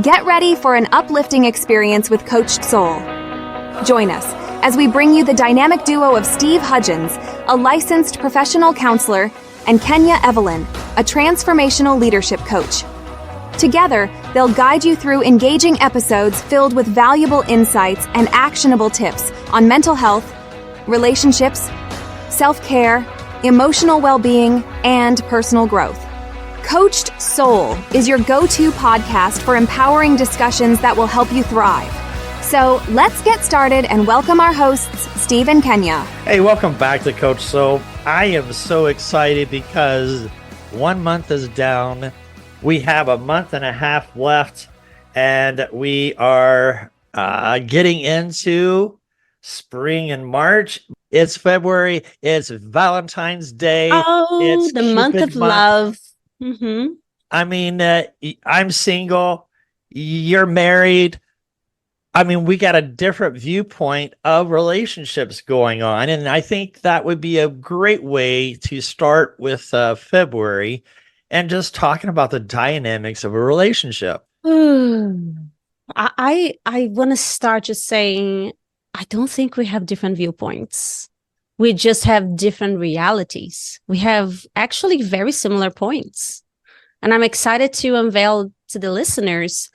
Get ready for an uplifting experience with Coached Soul. Join us as we bring you the dynamic duo of Steve Hudgens, a licensed professional counselor, and Kenya Evelyn, a transformational leadership coach. Together, they'll guide you through engaging episodes filled with valuable insights and actionable tips on mental health, relationships, self-care, emotional well-being, and personal growth. Coached Soul is your go-to podcast for empowering discussions that will help you thrive. So let's get started and welcome our hosts, Steve and Kenya. Hey, welcome back to Coach Soul. I am so excited because 1 month is down. We have a month and a half left, and we are getting into spring and March. It's February. It's Valentine's Day. Oh, it's the month of love. Mm-hmm. I mean, I'm single. You're married. I mean, we got a different viewpoint of relationships going on. And I think that would be a great way to start with February and just talking about the dynamics of a relationship. I want to start just saying, I don't think we have different viewpoints. We just have different realities. We have actually very similar points. And I'm excited to unveil to the listeners,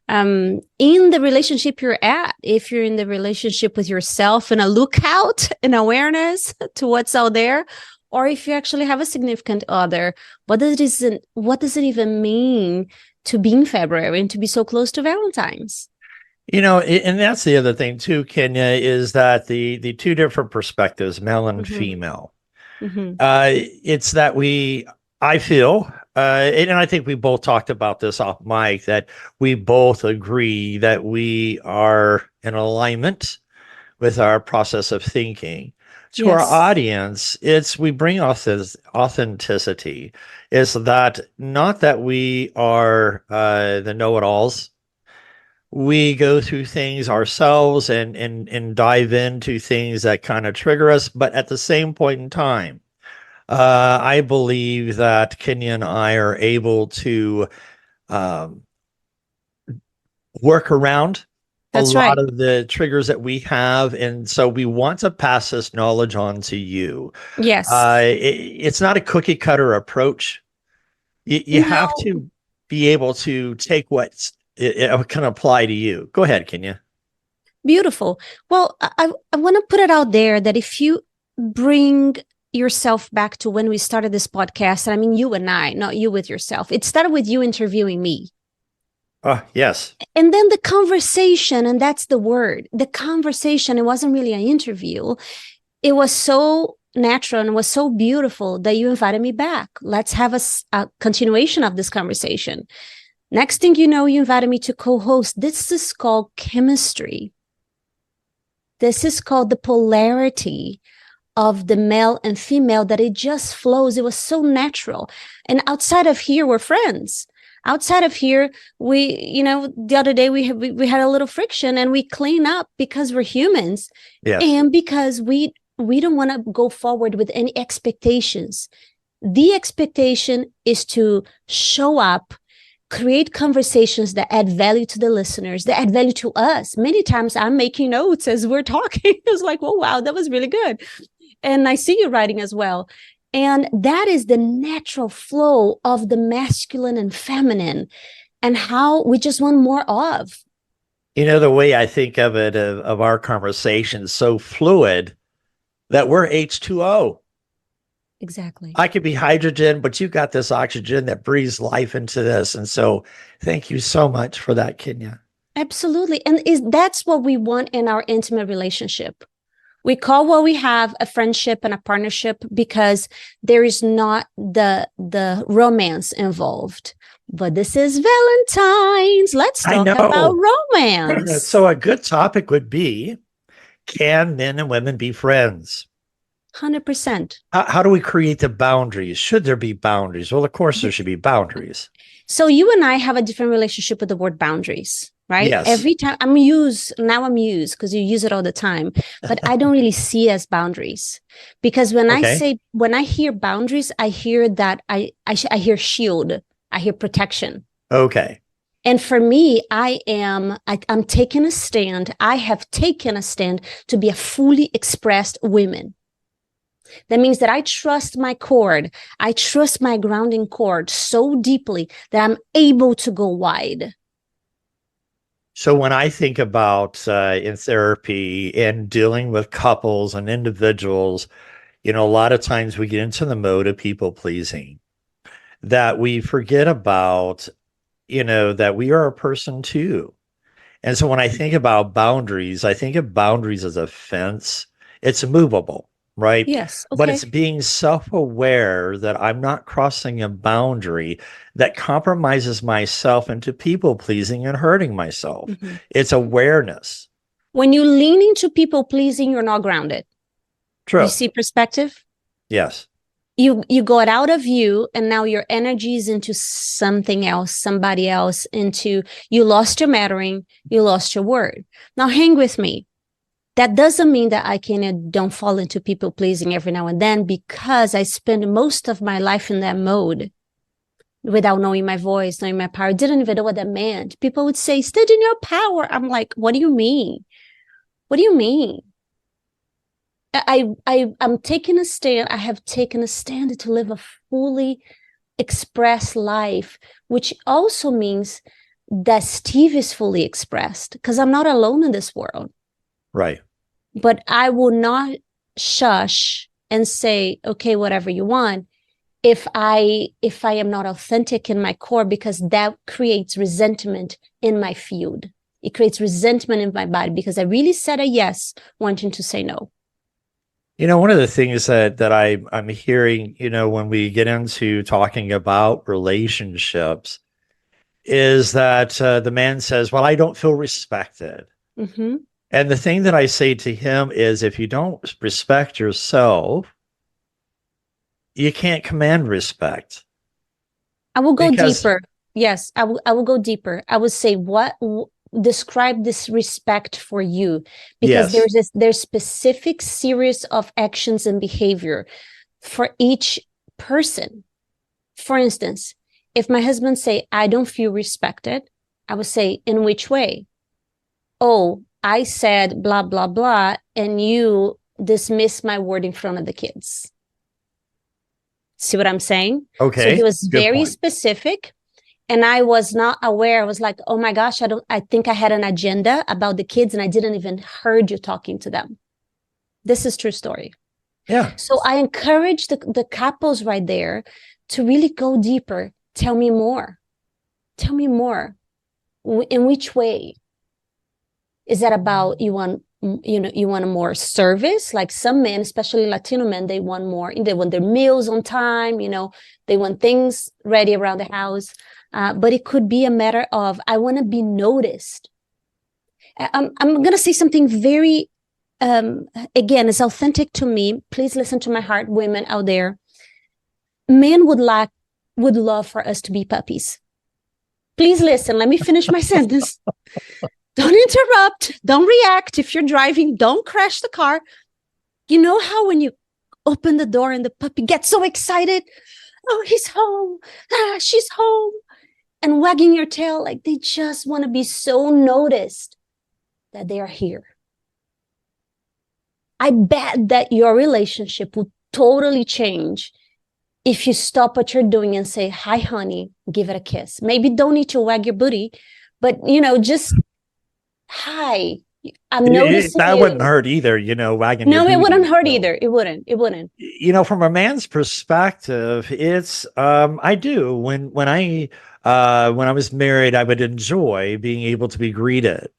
in the relationship you're at, if you're in the relationship with yourself and a lookout and awareness to what's out there, or if you actually have a significant other, what does it even mean to be in February and to be so close to Valentine's? You know, and that's the other thing too, Kenya, is that the two different perspectives, male and female. It's that I feel, and I think we both talked about this off mic, that we both agree that we are in alignment with our process of thinking. To our audience, we bring authenticity. Is that not that we are the know-it-alls? We go through things ourselves and dive into things that kind of trigger us, but at the same point in time, I believe that Kenya and I are able to work around lot of the triggers that we have, and so we want to pass this knowledge on to you. Yes, it's not a cookie cutter approach. You have to be able to take what's it can apply to you. Go ahead, Kenya. Beautiful. Well, I want to put it out there that if you bring yourself back to when we started this podcast, and I mean you and I, not you with yourself. It started with you interviewing me. Yes. And then the conversation, and that's the word, the conversation, it wasn't really an interview. It was so natural and was so beautiful that you invited me back. Let's have a continuation of this conversation. Next thing you know, you invited me to co-host. This is called chemistry. This is called the polarity of the male and female, that it just flows. It was so natural. And outside of here, we're friends. Outside of here, the other day we had a little friction, and we clean up because we're humans. Yes. And because we don't want to go forward with any expectations. The expectation is to show up, create conversations that add value to the listeners, that add value to us. Many times I'm making notes as we're talking. It's like, oh, wow, that was really good. And I see you writing as well. And that is the natural flow of the masculine and feminine, and how we just want more of. You know, the way I think of it, of our conversation, so fluid that we're H2O. Exactly. I could be hydrogen, but you got this oxygen that breathes life into this. And so thank you so much for that, Kenya. Absolutely. And that's what we want in our intimate relationship. We call what we have a friendship and a partnership because there is not the romance involved. But this is Valentine's. Let's talk about romance. So a good topic would be, can men and women be friends? 100%. How do we create the boundaries? Should there be boundaries? Well, of course, there should be boundaries. So you and I have a different relationship with the word boundaries, right? Yes. Every time I'm used because you use it all the time, but I don't really see it as boundaries, because when I hear boundaries, I hear that I hear shield, I hear protection. Okay. And for me, I'm taking a stand. I have taken a stand to be a fully expressed woman. That means that I trust my cord. I trust my grounding cord so deeply that I'm able to go wide. So when I think about in therapy and dealing with couples and individuals, a lot of times we get into the mode of people pleasing, that we forget about, that we are a person too. And so when I think about boundaries, I think of boundaries as a fence. It's movable, right? Yes. But Okay. it's being self-aware that I'm not crossing a boundary that compromises myself into people pleasing and hurting myself. Mm-hmm. It's awareness. When you lean into people pleasing, you're not grounded. You True. see perspective? Yes. You got out of you, and now your energy is into something else, somebody else, into you lost your mattering, you lost your word. Now hang with me. That doesn't mean that I don't fall into people pleasing every now and then, because I spend most of my life in that mode without knowing my voice, knowing my power. Didn't even know what that meant. People would say, "Stand in your power." I'm like, what do you mean? What do you mean? I'm taking a stand. I have taken a stand to live a fully expressed life, which also means that Steve is fully expressed, because I'm not alone in this world. Right. But I will not shush and say, okay, whatever you want, if I am not authentic in my core, because that creates resentment in my field. It creates resentment in my body because I really said a yes, wanting to say no. One of the things that I'm hearing, when we get into talking about relationships, is that the man says, well, I don't feel respected. Mm-hmm. And the thing that I say to him is, if you don't respect yourself, you can't command respect. I will go Because deeper. Yes, I will go deeper. I would say, describe this respect for you, because yes, there's specific series of actions and behavior for each person. For instance, if my husband say, I don't feel respected, I would say, in which way? Oh, I said blah, blah, blah, and you dismiss my word in front of the kids. See what I'm saying? So he okay, was good very point. specific, and I was not aware. I was like, oh my gosh, I think I had an agenda about the kids and I didn't even heard you talking to them. This is true story. Yeah. So I encourage the couples right there to really go deeper. Tell me more. Tell me more. In which way? Is that about you want a more service? Like some men, especially Latino men, they want more. They want their meals on time. They want things ready around the house. But it could be a matter of, I want to be noticed. I'm going to say something very, again, it's authentic to me. Please listen to my heart, women out there. Men would love for us to be puppies. Please listen. Let me finish my sentence. Don't interrupt. Don't react. If you're driving, don't crash the car. You know how when you open the door and the puppy gets so excited? Oh, he's home. She's home. And wagging your tail like they just want to be so noticed that they are here. I bet that your relationship would totally change if you stop what you're doing and say, hi, honey, give it a kiss. Maybe don't need to wag your booty, but, just hi, I'm noticing That you. wouldn't hurt either, wagging your No, it booty. wouldn't hurt either. It wouldn't. From a man's perspective, it's I do when I was married, I would enjoy being able to be greeted.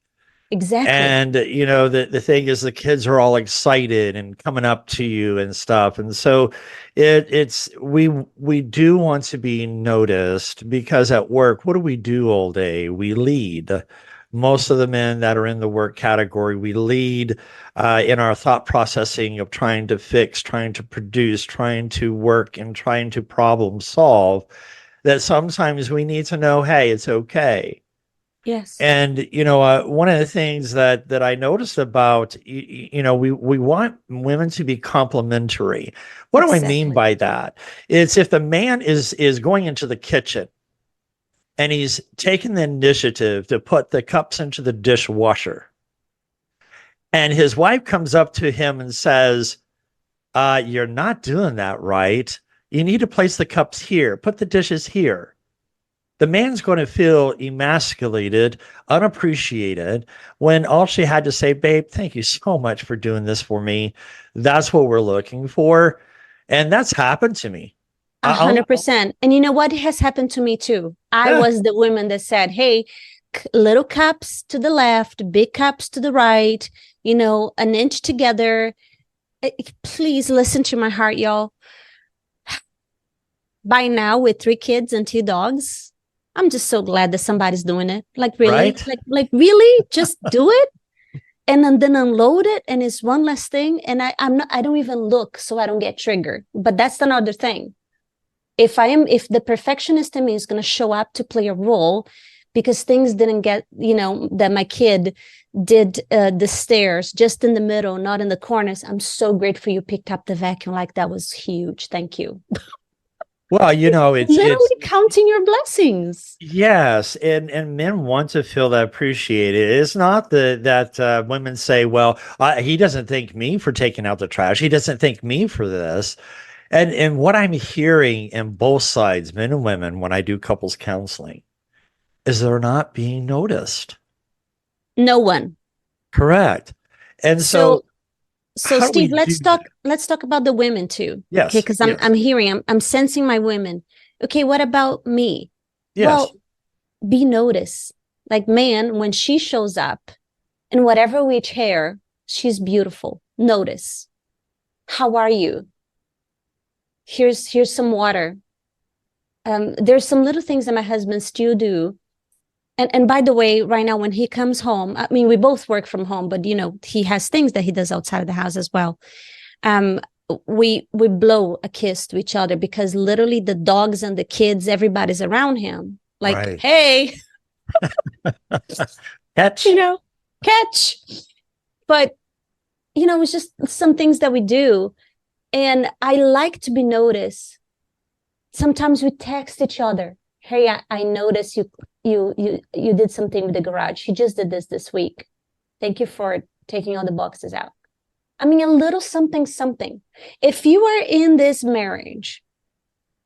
Exactly. And the thing is, the kids are all excited and coming up to you and stuff, and so we do want to be noticed, because at work, what do we do all day? We lead. Most of the men that are in the work category, we lead in our thought processing of trying to fix, trying to produce, trying to work, and trying to problem solve. That sometimes we need to know, hey, it's okay. Yes. And one of the things that I noticed about we want women to be complimentary. What do I mean Exactly. by that? It's if the man is going into the kitchen and he's taken the initiative to put the cups into the dishwasher. And his wife comes up to him and says, you're not doing that right. You need to place the cups here, put the dishes here. The man's going to feel emasculated, unappreciated, when all she had to say, babe, thank you so much for doing this for me. That's what we're looking for. And that's happened to me. 100%. And you know what has happened to me too? I Yeah. was the woman that said, hey, little cups to the left, big cups to the right, an inch together. Please listen to my heart, y'all. By now, with 3 kids and 2 dogs, I'm just so glad that somebody's doing it. Like, really? Right? Like really? Just do it and then unload it. And it's one less thing. And I don't even look so I don't get triggered. But that's another thing. If the perfectionist in me is going to show up to play a role because things didn't get, that my kid did the stairs just in the middle, not in the corners. I'm so grateful you picked up the vacuum. Like, that was huge. Thank you. Well, it's literally counting your blessings. Yes, and men want to feel that appreciated. It's not that women say, "Well, he doesn't thank me for taking out the trash. He doesn't thank me for this." And what I'm hearing in both sides, men and women, when I do couples counseling, is they're not being noticed. No one. Correct. And so Steve, let's talk about the women too. Yes. Okay, because I'm sensing my women. Okay, what about me? Yes. Well, be noticed. Like, man, when she shows up in whatever which hair, she's beautiful. Notice. How are you? Here's some water. There's some little things that my husband still do. And by the way, right now, when he comes home, I mean, we both work from home, but he has things that he does outside of the house as well. We blow a kiss to each other because literally the dogs and the kids, everybody's around him. Like, right. Hey, catch, catch. But, it's just some things that we do. And I like to be noticed. Sometimes we text each other. Hey, I noticed you did something with the garage. You just did this week. Thank you for taking all the boxes out. I mean, a little something. If you are in this marriage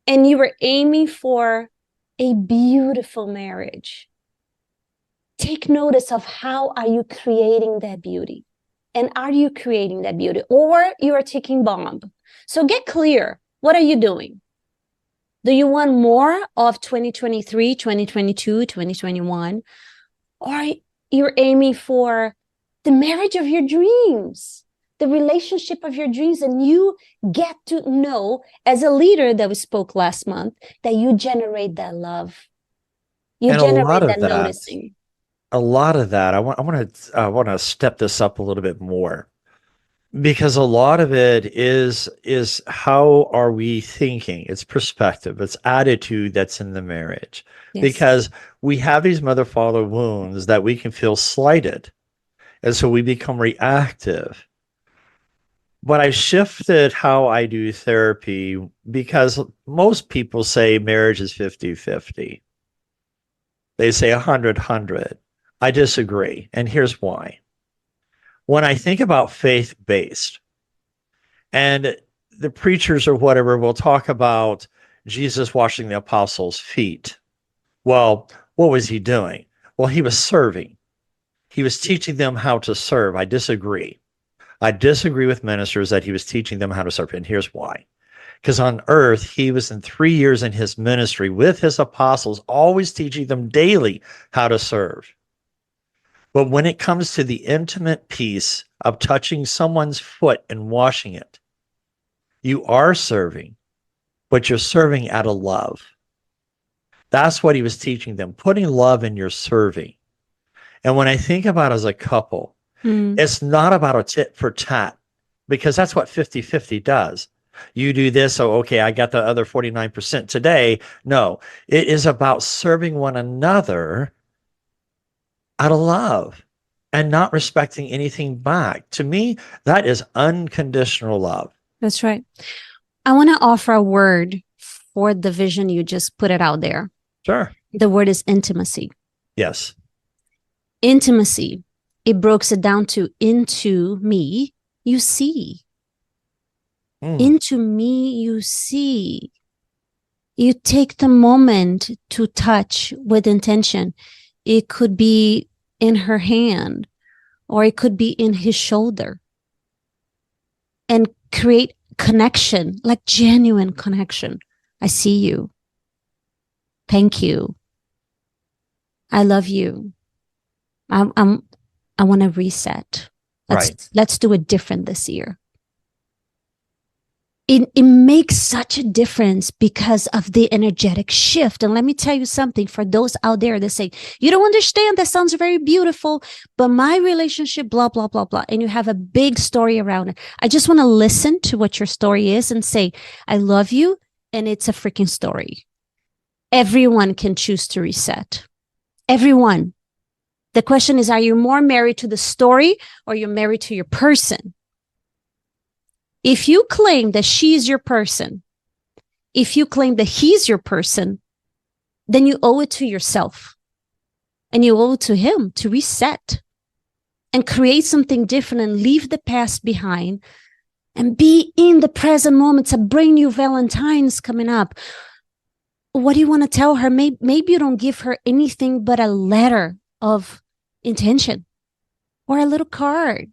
and you were aiming for a beautiful marriage, take notice of how are you creating that beauty? And are you creating that beauty? Or you are taking bomb. So get clear. What are you doing? Do you want more of 2023, 2022, 2021? Or you're aiming for the marriage of your dreams, the relationship of your dreams, and you get to know, as a leader that we spoke last month, that you generate that love. You generate that noticing. A lot of that, I want to step this up a little bit more. Because a lot of it is how are we thinking? It's perspective, it's attitude that's in the marriage. Yes. Because we have these mother-father wounds that we can feel slighted. And so we become reactive. But I shifted how I do therapy because most people say marriage is 50-50. They say 100-100. I disagree. And here's why. When I think about faith-based, and the preachers or whatever will talk about Jesus washing the apostles' feet. Well, what was he doing? Well, he was serving. He was teaching them how to serve. I disagree. I disagree with ministers that he was teaching them how to serve. And here's why. Because on earth, he was in 3 years in his ministry with his apostles, always teaching them daily how to serve. But when it comes to the intimate piece of touching someone's foot and washing it, you are serving, but you're serving out of love. That's what he was teaching them, putting love in your serving. And when I think about as a couple, it's not about a tit for tat, because that's what 50-50 does. You do this, so okay, I got the other 49% today. No, it is about serving one another out of love and not respecting anything back. To me, that is unconditional love. That's right. I want to offer a word for the vision you just put it out there. Sure. The word is intimacy. Yes. Intimacy. It breaks it down to into me, you see. Into me, you see. You take the moment to touch with intention. It could be in her hand, or it could be in his shoulder, and create connection, like genuine connection. I see you. Thank you. I love you. I want to reset. Let's do it different this year. It makes such a difference because of the energetic shift. And let me tell you something, for those out there that say, you don't understand, that sounds very beautiful, but my relationship, blah, blah, blah, blah. And you have a big story around it. I just want to listen to what your story is and say, I love you. And it's a freaking story. Everyone can choose to reset. Everyone. The question is, are you more married to the story, or you're married to your person? If you claim that she's your person, if you claim that he's your person, then you owe it to yourself. And you owe it to him to reset and create something different and leave the past behind and be in the present moment. It's a brand new Valentine's coming up. What do you want to tell her? Maybe you don't give her anything but a letter of intention or a little card.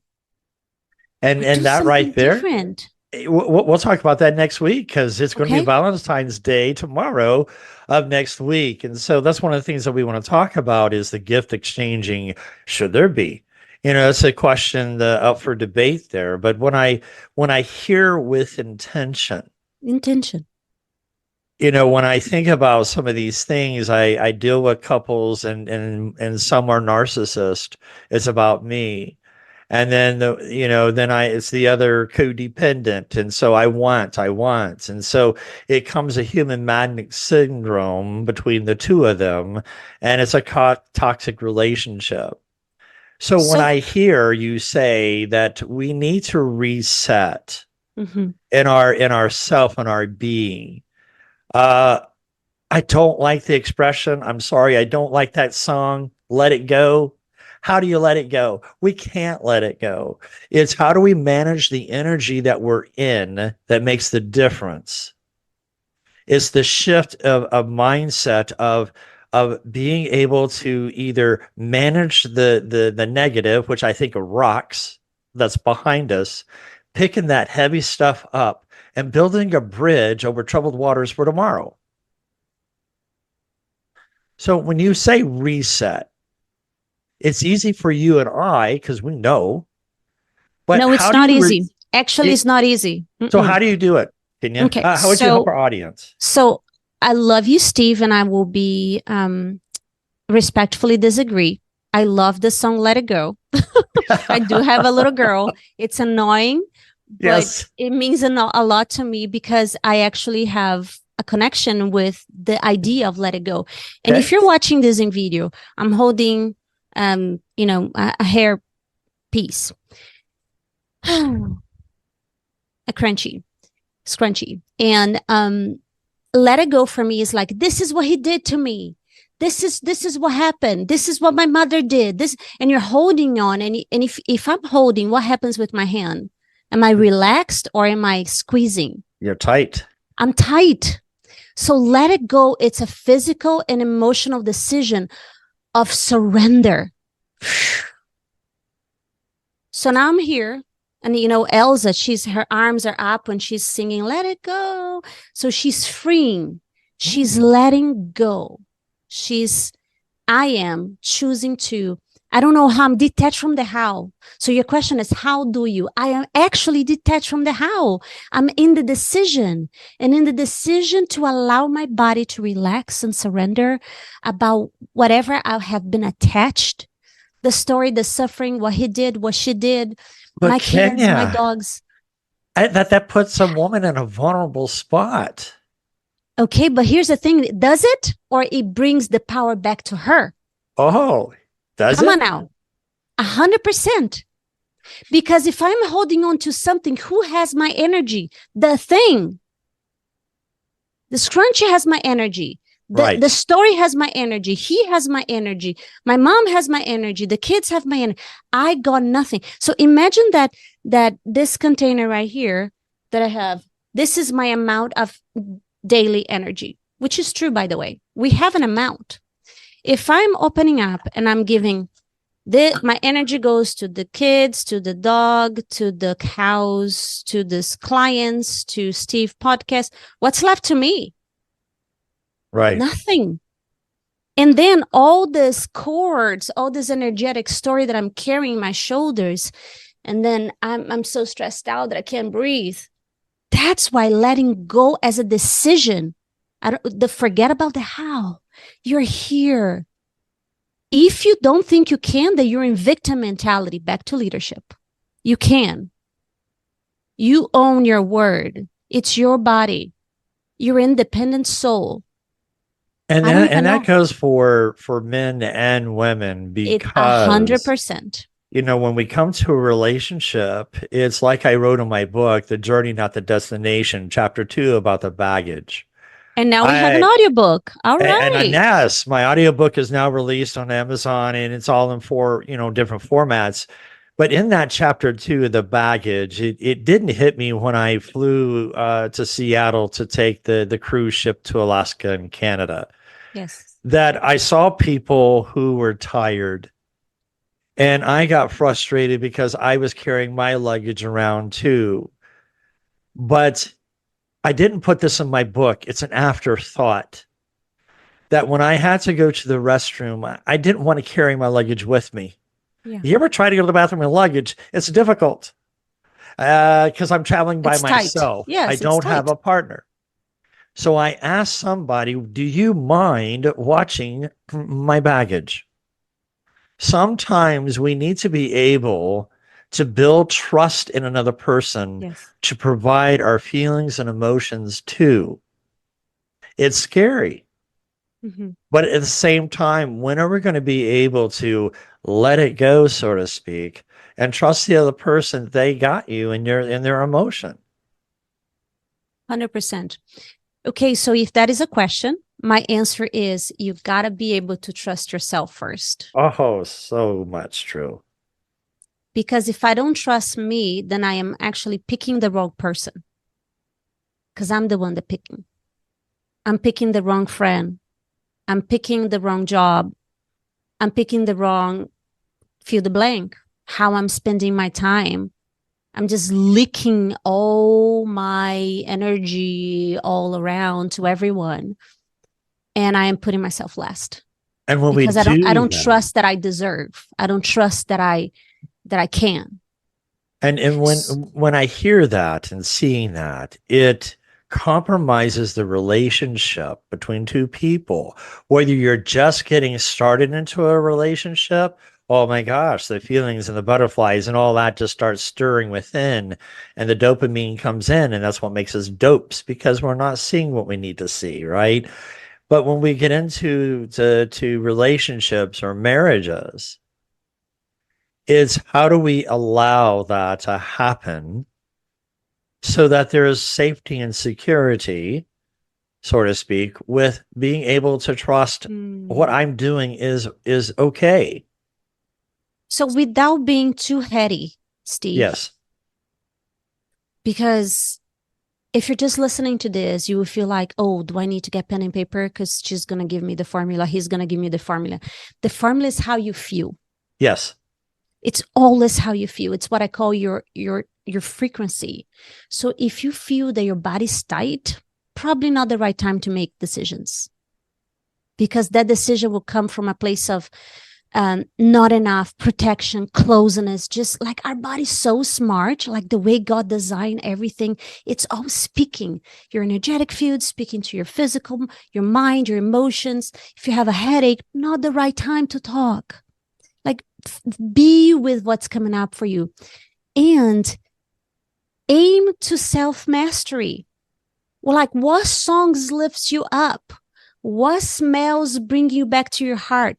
And that right there, different. We'll talk about that next week, because it's going to be Valentine's Day tomorrow of next week. And so that's one of the things that we want to talk about is the gift exchanging. Should there be? It's a question up for debate there. But when I hear with intention, when I think about some of these things, I deal with couples and some are narcissists. It's about me. And then it's the other codependent. And so I want. And so it comes a human magnet syndrome between the two of them. And it's a toxic relationship. So when I hear you say that we need to reset in our self and our being, I don't like the expression. I'm sorry. I don't like that song. Let it go. How do you let it go? We can't let it go. It's how do we manage the energy that we're in that makes the difference. It's the shift of mindset of being able to either manage the negative, which I think of rocks that's behind us, picking that heavy stuff up and building a bridge over troubled waters for tomorrow. So when you say reset, it's easy for you and I, because we know. But no, it's not easy. Actually, it's not easy. So how do you do it, Kenya? Okay, how would you help our audience? So I love you, Steve, and I will be respectfully disagree. I love the song Let It Go. I do have a little girl. It's annoying, but it means a lot to me because I actually have a connection with the idea of let it go. And if you're watching this in video, I'm holding a hair piece, a scrunchie. And let it go for me is like, this is what he did to me. This is what happened. This is what my mother did. And you're holding on. And if I'm holding, what happens with my hand? Am I relaxed or am I squeezing? You're tight. I'm tight. So let it go. It's a physical and emotional decision of surrender. So now I'm here. And, Elsa, her arms are up when she's singing, let it go. So she's freeing. She's letting go. I am choosing to, I don't know how, I'm detached from the how. So your question is, how do you? I am actually detached from the how. I'm in the decision. And in the decision to allow my body to relax and surrender about whatever I have been attached, the story, the suffering, what he did, what she did, but my kids, my dogs. That puts a woman in a vulnerable spot. Okay, but here's the thing. Does it? Or it brings the power back to her? Oh, does it? Come on now. 100%. Because if I'm holding on to something, who has my energy? The thing. The scrunchie has my energy. The story has my energy. He has my energy. My mom has my energy. The kids have my energy. I got nothing. So imagine that this container right here that I have, this is my amount of daily energy, which is true, by the way. We have an amount. If I'm opening up and I'm giving my energy goes to the kids, to the dog, to the cows, to the clients, to Steve podcast, what's left to me? Right. Nothing. And then all this cords, all this energetic story that I'm carrying my shoulders, and then I'm so stressed out that I can't breathe. That's why letting go as a decision. Forget about the how. You're here. If you don't think you can, then you're in victim mentality. Back to leadership. You can. You own your word. It's your body. You're independent soul. And that goes for men and women, because 100%. You know, when we come to a relationship, it's like I wrote in my book, The Journey, Not the Destination, chapter 2, about the baggage. And now we have an audiobook. All right. And yes, my audiobook is now released on Amazon, and it's all in 4, different formats. But in that chapter 2, the baggage, it didn't hit me when I flew to Seattle to take the cruise ship to Alaska and Canada. Yes. That I saw people who were tired, and I got frustrated because I was carrying my luggage around too. But I didn't put this in my book. It's an afterthought that when I had to go to the restroom, I didn't want to carry my luggage with me. Yeah. You ever try to go to the bathroom with luggage? It's difficult because I'm traveling by myself. Yes, I don't have a partner. So I asked somebody, do you mind watching my baggage? Sometimes we need to be able to build trust in another person, to provide our feelings and emotions to. It's scary. But at the same time, when are we going to be able to let it go, so to speak, and trust the other person? They got you in their emotion. 100%. Okay, so if that is a question, my answer is you've got to be able to trust yourself first. Oh, so much true. Because if I don't trust me, then I am actually picking the wrong person. Because I'm the one that picking. I'm picking the wrong friend. I'm picking the wrong job. I'm picking the wrong, fill the blank, how I'm spending my time. I'm just leaking all my energy all around to everyone. And I am putting myself last. And when because I don't trust that I deserve. I don't trust that I can. And when I hear that and seeing that, it compromises the relationship between two people. Whether you're just getting started into a relationship, oh my gosh, the feelings and the butterflies and all that just starts stirring within, and the dopamine comes in, and that's what makes us dopes, because we're not seeing what we need to see, right? But when we get into to relationships or marriages, it's how do we allow that to happen so that there is safety and security, so to speak, with being able to trust what I'm doing is okay. So without being too heady, Steve. Yes. Because if you're just listening to this, you will feel like, oh, do I need to get pen and paper? Because she's going to give me the formula. He's going to give me the formula. The formula is how you feel. Yes. It's always how you feel. It's what I call your frequency. So if you feel that your body's tight, probably not the right time to make decisions. Because that decision will come from a place of not enough protection, closeness, just like our body's so smart, like the way God designed everything, it's all speaking. Your energetic field speaking to your physical, your mind, your emotions. If you have a headache, not the right time to talk. Like be with what's coming up for you and aim to self-mastery. Well, like what songs lifts you up? What smells bring you back to your heart?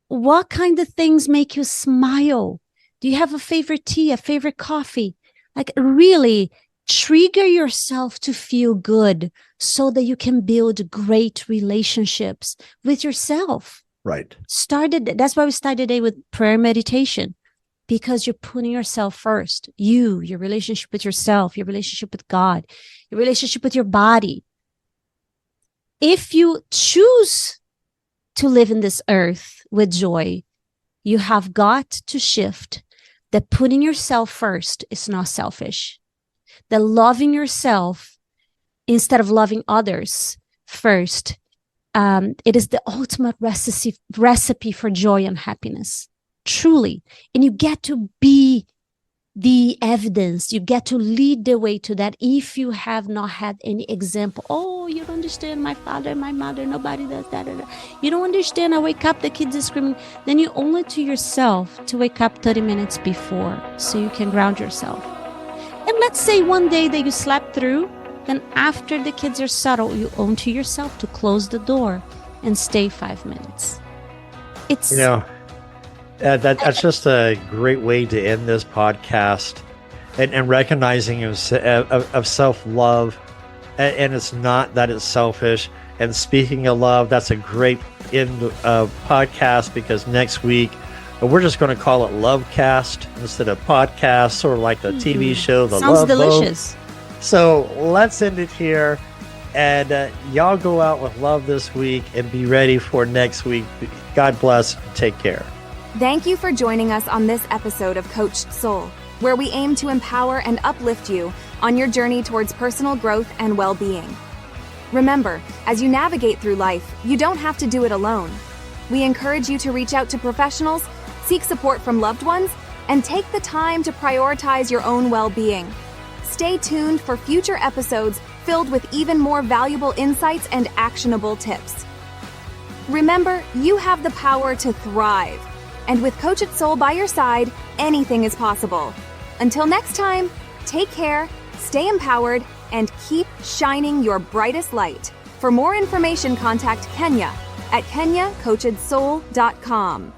What kind of things make you smile? Do you have a favorite tea, a favorite coffee? Like really Trigger yourself to feel good so that you can build great relationships with yourself. Right. That's why we started today with prayer meditation, because you're putting yourself first. Your relationship with yourself, your relationship with God, your relationship with your body. If you choose to live in this earth with joy, you have got to shift that putting yourself first is not selfish. That loving yourself instead of loving others first, it is the ultimate recipe for joy and happiness, truly. And you get to be the evidence. You get to lead the way to that if you have not had any example. Oh, you don't understand, my father, my mother, nobody does that. You don't understand, I wake up, the kids are screaming. Then you owe it to yourself to wake up 30 minutes before so you can ground yourself. And let's say one day that you slept through, then after the kids are settled, you own to yourself to close the door and stay 5 minutes. It's that's just a great way to end this podcast, and recognizing of self-love, and it's not that it's selfish. And speaking of love, that's a great end of podcast, because next week we're just going to call it Lovecast instead of podcast, sort of like the TV show, The Sounds Love delicious. Boat. So let's end it here, and y'all go out with love this week and be ready for next week. God bless. Take care. Thank you for joining us on this episode of Coached Soul, where we aim to empower and uplift you on your journey towards personal growth and well-being. Remember, as you navigate through life, you don't have to do it alone. We encourage you to reach out to professionals, seek support from loved ones, and take the time to prioritize your own well-being. Stay tuned for future episodes filled with even more valuable insights and actionable tips. Remember, you have the power to thrive. And with Coached Soul by your side, anything is possible. Until next time, take care, stay empowered, and keep shining your brightest light. For more information, contact Kenya at kenyacoachedsoul.com.